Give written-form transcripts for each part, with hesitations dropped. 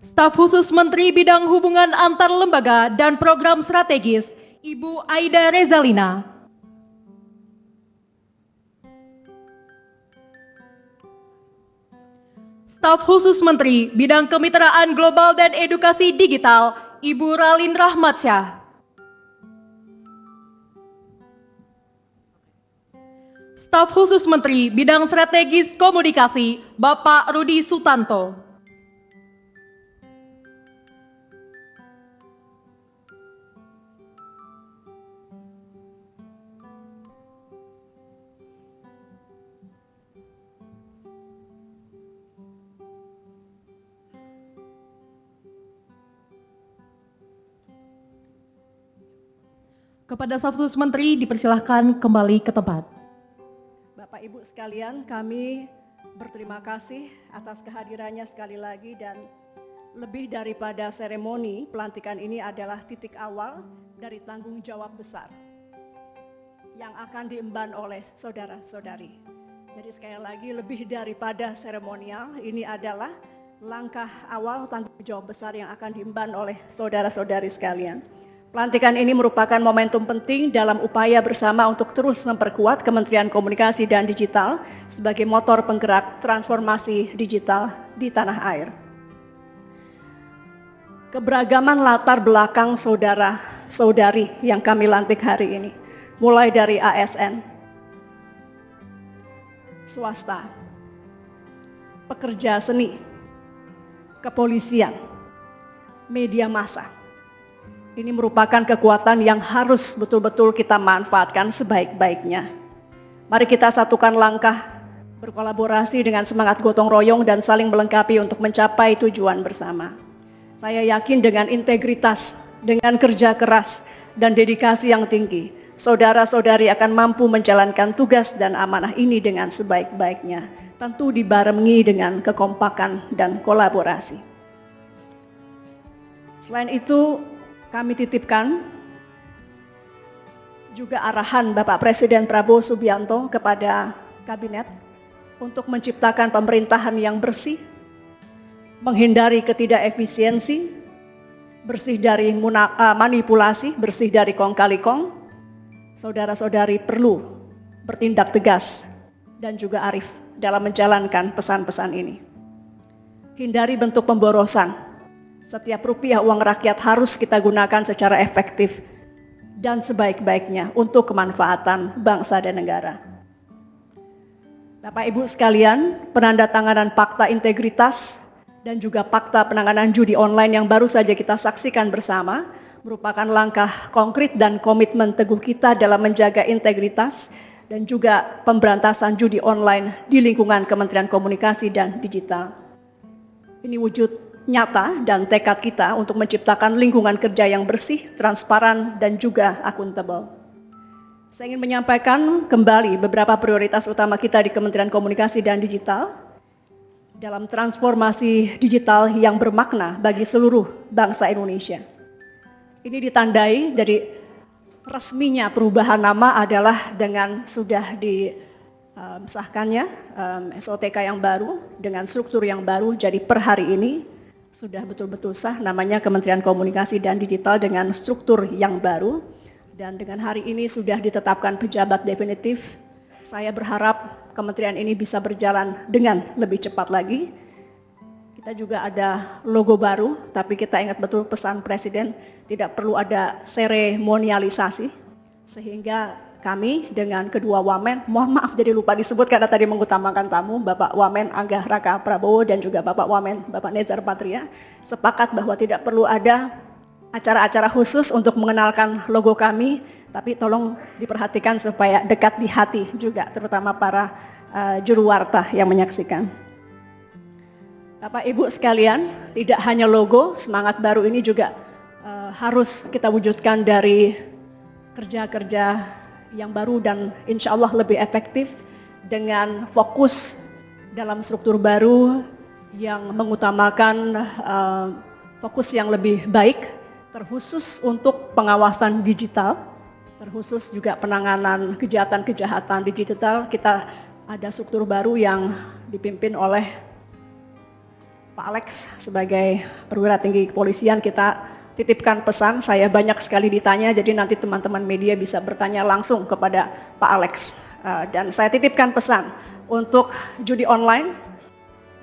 Staf Khusus Menteri Bidang Hubungan Antar Lembaga dan Program Strategis, Ibu Aida Rezalina. Staf Khusus Menteri Bidang Kemitraan Global dan Edukasi Digital, Ibu Ralin Rahmatsyah. Staf Khusus Menteri Bidang Strategis Komunikasi, Bapak Rudi Sutanto. Kepada Staf Khusus Menteri dipersilahkan kembali ke tempat. Bapak Ibu sekalian, kami berterima kasih atas kehadirannya sekali lagi, dan lebih daripada seremoni pelantikan ini adalah titik awal dari tanggung jawab besar yang akan diemban oleh saudara-saudari. Jadi sekali lagi, lebih daripada seremonial, ini adalah langkah awal tanggung jawab besar yang akan diemban oleh saudara-saudari sekalian. Pelantikan ini merupakan momentum penting dalam upaya bersama untuk terus memperkuat Kementerian Komunikasi dan Digital sebagai motor penggerak transformasi digital di tanah air. Keberagaman latar belakang saudara-saudari yang kami lantik hari ini, mulai dari ASN, swasta, pekerja seni, kepolisian, media massa. Ini merupakan kekuatan yang harus betul-betul kita manfaatkan sebaik-baiknya. Mari kita satukan langkah, berkolaborasi dengan semangat gotong royong dan saling melengkapi untuk mencapai tujuan bersama. Saya yakin dengan integritas, dengan kerja keras dan dedikasi yang tinggi, saudara-saudari akan mampu menjalankan tugas dan amanah ini dengan sebaik-baiknya. Tentu dibarengi dengan kekompakan dan kolaborasi. Selain itu, kami titipkan juga arahan Bapak Presiden Prabowo Subianto kepada Kabinet untuk menciptakan pemerintahan yang bersih, menghindari ketidakefisiensi, bersih dari manipulasi, bersih dari kong kali kong. Saudara-saudari perlu bertindak tegas dan juga arif dalam menjalankan pesan-pesan ini. Hindari bentuk pemborosan. Setiap rupiah uang rakyat harus kita gunakan secara efektif dan sebaik-baiknya untuk kemanfaatan bangsa dan negara. Bapak Ibu sekalian, penandatanganan Fakta Integritas dan juga Fakta Penanganan Judi Online yang baru saja kita saksikan bersama merupakan langkah konkret dan komitmen teguh kita dalam menjaga integritas dan juga pemberantasan judi online di lingkungan Kementerian Komunikasi dan Digital. Ini wujud nyata dan tekad kita untuk menciptakan lingkungan kerja yang bersih, transparan, dan juga akuntabel. Saya ingin menyampaikan kembali beberapa prioritas utama kita di Kementerian Komunikasi dan Digital dalam transformasi digital yang bermakna bagi seluruh bangsa Indonesia. Ini ditandai dari resminya perubahan nama adalah dengan sudah disahkannya SOTK yang baru dengan struktur yang baru. Jadi per hari ini sudah betul-betul sah namanya Kementerian Komunikasi dan Digital dengan struktur yang baru, dan dengan hari ini sudah ditetapkan pejabat definitif. Saya berharap kementerian ini bisa berjalan dengan lebih cepat lagi. Kita juga ada logo baru, tapi kita ingat betul pesan Presiden, tidak perlu ada seremonialisasi, sehingga kami dengan kedua Wamen, mohon maaf jadi lupa disebut karena tadi mengutamakan tamu, Bapak Wamen Angga Raka Prabowo dan juga Bapak Wamen Bapak Nezar Patria, sepakat bahwa tidak perlu ada acara-acara khusus untuk mengenalkan logo kami, tapi tolong diperhatikan supaya dekat di hati juga, terutama para juru warta yang menyaksikan. Bapak Ibu sekalian, tidak hanya logo, semangat baru ini juga harus kita wujudkan dari kerja-kerja yang baru dan insya Allah lebih efektif dengan fokus dalam struktur baru yang mengutamakan fokus yang lebih baik, terkhusus untuk pengawasan digital, terkhusus juga penanganan kejahatan-kejahatan digital. Kita ada struktur baru yang dipimpin oleh Pak Alex sebagai perwira tinggi kepolisian kita titipkan pesan, saya banyak sekali ditanya, jadi nanti teman-teman media bisa bertanya langsung kepada Pak Alex. Dan saya titipkan pesan untuk judi online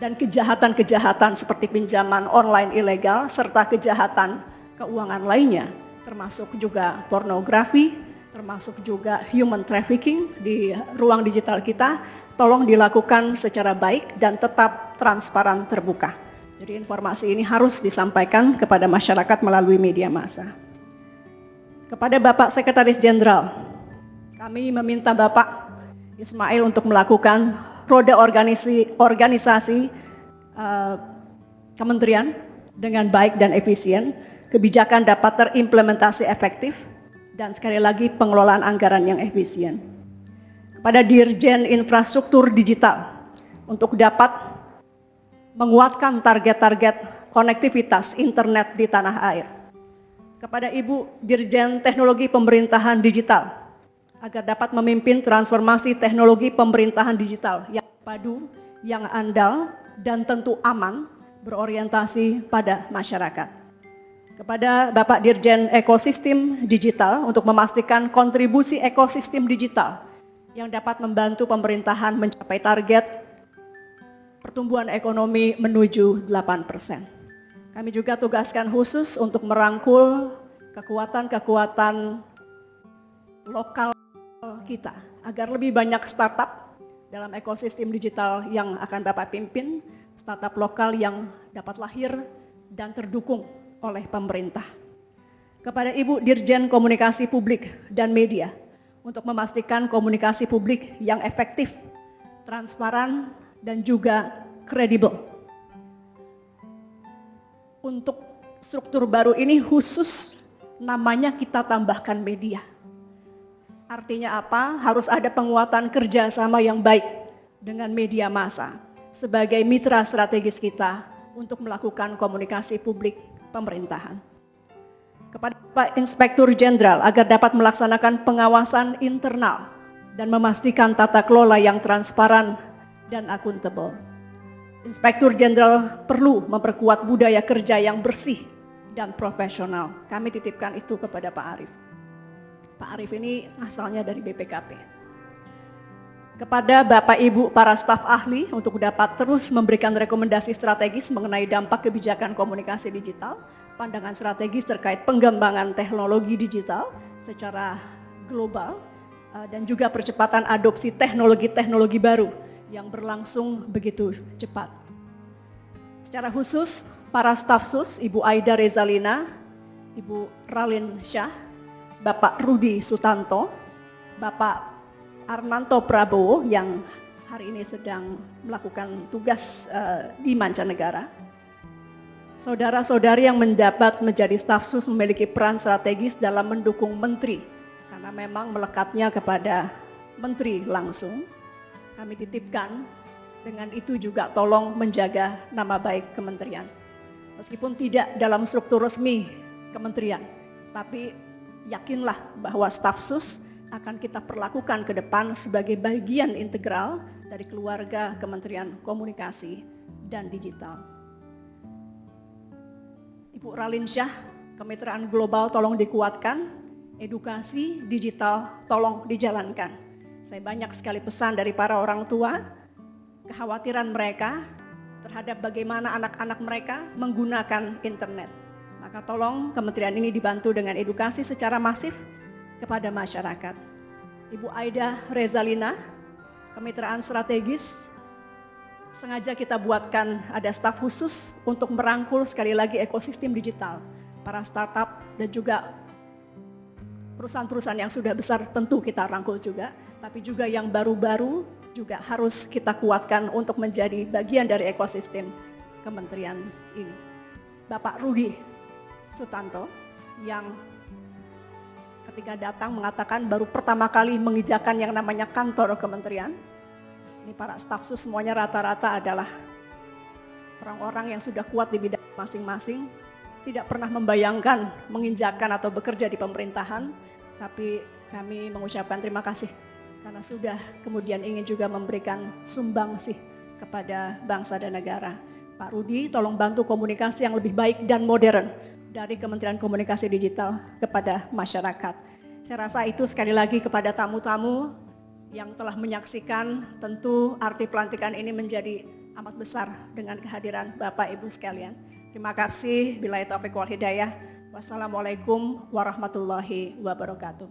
dan kejahatan-kejahatan seperti pinjaman online ilegal serta kejahatan keuangan lainnya, termasuk juga pornografi, termasuk juga human trafficking di ruang digital kita, tolong dilakukan secara baik dan tetap transparan terbuka. Jadi informasi ini harus disampaikan kepada masyarakat melalui media massa. Kepada Bapak Sekretaris Jenderal, kami meminta Bapak Ismail untuk melakukan roda organisasi kementerian dengan baik dan efisien, kebijakan dapat terimplementasi efektif, dan sekali lagi pengelolaan anggaran yang efisien. Kepada Dirjen Infrastruktur Digital untuk dapat menguatkan target-target konektivitas internet di tanah air. Kepada Ibu Dirjen Teknologi Pemerintahan Digital agar dapat memimpin transformasi teknologi pemerintahan digital yang padu, yang andal, dan tentu aman, berorientasi pada masyarakat. Kepada Bapak Dirjen Ekosistem Digital untuk memastikan kontribusi ekosistem digital yang dapat membantu pemerintahan mencapai target pertumbuhan ekonomi menuju 8%. Kami juga tugaskan khusus untuk merangkul kekuatan-kekuatan lokal kita agar lebih banyak startup dalam ekosistem digital yang akan Bapak pimpin, startup lokal yang dapat lahir dan terdukung oleh pemerintah. Kepada Ibu Dirjen Komunikasi Publik dan Media untuk memastikan komunikasi publik yang efektif, transparan, dan juga kredibel. Untuk struktur baru ini khusus namanya kita tambahkan media. Artinya apa? Harus ada penguatan kerjasama yang baik dengan media massa sebagai mitra strategis kita untuk melakukan komunikasi publik pemerintahan. Kepada Pak Inspektur Jenderal agar dapat melaksanakan pengawasan internal dan memastikan tata kelola yang transparan dan akuntabel. Inspektur Jenderal perlu memperkuat budaya kerja yang bersih dan profesional. Kami titipkan itu kepada Pak Arief. Pak Arief ini asalnya dari BPKP. Kepada Bapak Ibu para staf ahli untuk dapat terus memberikan rekomendasi strategis mengenai dampak kebijakan komunikasi digital, pandangan strategis terkait pengembangan teknologi digital secara global, dan juga percepatan adopsi teknologi-teknologi baru yang berlangsung begitu cepat. Secara khusus, para staf sus, Ibu Aida Rezalina, Ibu Ralin Syah, Bapak Rudi Sutanto, Bapak Armanto Prabowo yang hari ini sedang melakukan tugas di mancanegara. Saudara-saudari yang menjabat menjadi staf sus memiliki peran strategis dalam mendukung menteri, karena memang melekatnya kepada menteri langsung. Kami titipkan, dengan itu juga tolong menjaga nama baik kementerian. Meskipun tidak dalam struktur resmi kementerian, tapi yakinlah bahwa staf sus akan kita perlakukan ke depan sebagai bagian integral dari keluarga Kementerian Komunikasi dan Digital. Ibu Ralin Syah, kemitraan global tolong dikuatkan, edukasi digital tolong dijalankan. Saya banyak sekali pesan dari para orang tua, kekhawatiran mereka terhadap bagaimana anak-anak mereka menggunakan internet. Maka tolong kementerian ini dibantu dengan edukasi secara masif kepada masyarakat. Ibu Aida Rezalina, kemitraan strategis, sengaja kita buatkan ada staf khusus untuk merangkul sekali lagi ekosistem digital, para startup dan juga perusahaan-perusahaan yang sudah besar tentu kita rangkul juga, tapi juga yang baru-baru juga harus kita kuatkan untuk menjadi bagian dari ekosistem kementerian ini. Bapak Rudi Sutanto yang ketika datang mengatakan baru pertama kali mengijakan yang namanya kantor kementerian. Ini para staf sus semuanya rata-rata adalah orang-orang yang sudah kuat di bidang masing-masing, tidak pernah membayangkan menginjakan atau bekerja di pemerintahan, tapi kami mengucapkan terima kasih karena sudah kemudian ingin juga memberikan sumbangsih kepada bangsa dan negara. Pak Rudi, tolong bantu komunikasi yang lebih baik dan modern dari Kementerian Komunikasi Digital kepada masyarakat. Saya rasa itu sekali lagi kepada tamu-tamu yang telah menyaksikan, tentu arti pelantikan ini menjadi amat besar dengan kehadiran Bapak Ibu sekalian. Terima kasih. Billahi taufiq wal hidayah. Wassalamualaikum warahmatullahi wabarakatuh.